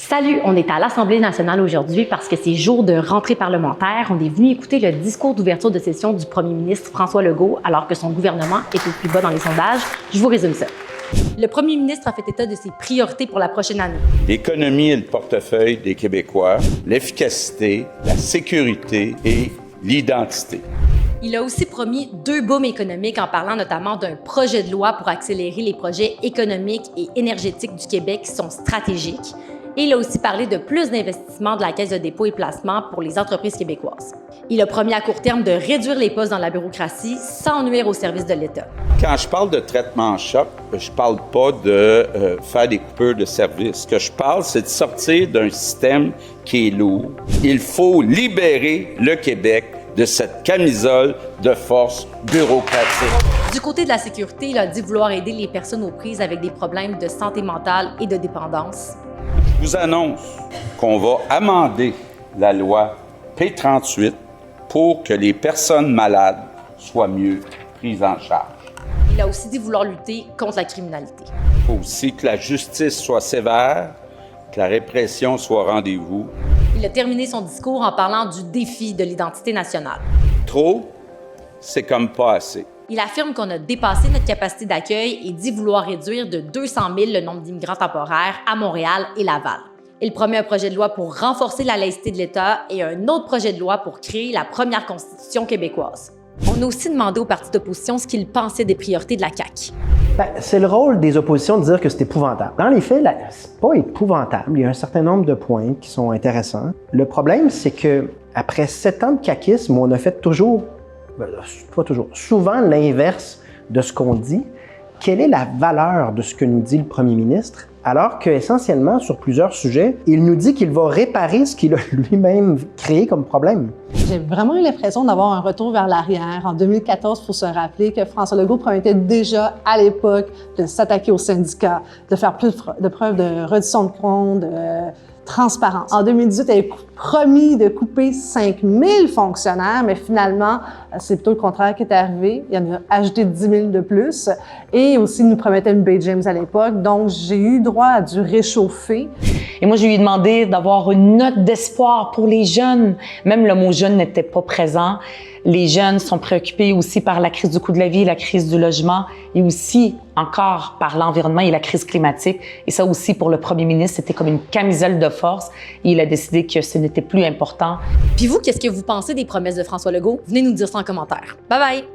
Salut, on est à l'Assemblée nationale aujourd'hui parce que c'est jour de rentrée parlementaire. On est venu écouter le discours d'ouverture de session du premier ministre François Legault alors que son gouvernement est au plus bas dans les sondages. Je vous résume ça. Le premier ministre a fait état de ses priorités pour la prochaine année. L'économie et le portefeuille des Québécois, l'efficacité, la sécurité et l'identité. Il a aussi promis 2 booms économiques en parlant notamment d'un projet de loi pour accélérer les projets économiques et énergétiques du Québec qui sont stratégiques. Et il a aussi parlé de plus d'investissements de la Caisse de dépôt et placement pour les entreprises québécoises. Il a promis à court terme de réduire les postes dans la bureaucratie sans nuire au service de l'État. Quand je parle de traitement en choc, je parle pas de faire des coupures de services. Ce que je parle, c'est de sortir d'un système qui est lourd. Il faut libérer le Québec de cette camisole de force bureaucratique. Du côté de la sécurité, il a dit vouloir aider les personnes aux prises avec des problèmes de santé mentale et de dépendance. Je vous annonce qu'on va amender la loi P38 pour que les personnes malades soient mieux prises en charge. Il a aussi dit vouloir lutter contre la criminalité. Il faut aussi que la justice soit sévère, que la répression soit au rendez-vous. Il a terminé son discours en parlant du défi de l'identité nationale. Trop, c'est comme pas assez. Il affirme qu'on a dépassé notre capacité d'accueil et dit vouloir réduire de 200 000 le nombre d'immigrants temporaires à Montréal et Laval. Il promet un projet de loi pour renforcer la laïcité de l'État et un autre projet de loi pour créer la première constitution québécoise. On a aussi demandé aux partis d'opposition ce qu'ils pensaient des priorités de la CAQ. C'est le rôle des oppositions de dire que c'est épouvantable. Dans les faits, c'est pas épouvantable. Il y a un certain nombre de points qui sont intéressants. Le problème, c'est que après 7 ans de caquisme, on a fait souvent l'inverse de ce qu'on dit. Quelle est la valeur de ce que nous dit le premier ministre? Alors qu'essentiellement, sur plusieurs sujets, il nous dit qu'il va réparer ce qu'il a lui-même créé comme problème. J'ai vraiment eu l'impression d'avoir un retour vers l'arrière. En 2014, il faut se rappeler que François Legault promettait déjà à l'époque de s'attaquer aux syndicats, de faire plus de preuves de reddition de comptes, de transparence. En 2018, il avait promis de couper 5000 fonctionnaires, mais finalement, c'est plutôt le contraire qui est arrivé. Il en a ajouté 10 000 de plus. Et aussi, il nous promettait une Bay James à l'époque. Donc, j'ai eu droit à du réchauffé. Et moi, je lui ai demandé d'avoir une note d'espoir pour les jeunes. Même le mot jeune n'était pas présent. Les jeunes sont préoccupés aussi par la crise du coût de la vie, la crise du logement et aussi encore par l'environnement et la crise climatique. Et ça aussi, pour le premier ministre, c'était comme une camisole de force. Et il a décidé que ce n'était plus important. Puis vous, qu'est-ce que vous pensez des promesses de François Legault? Venez nous dire ça en commentaire. Bye bye!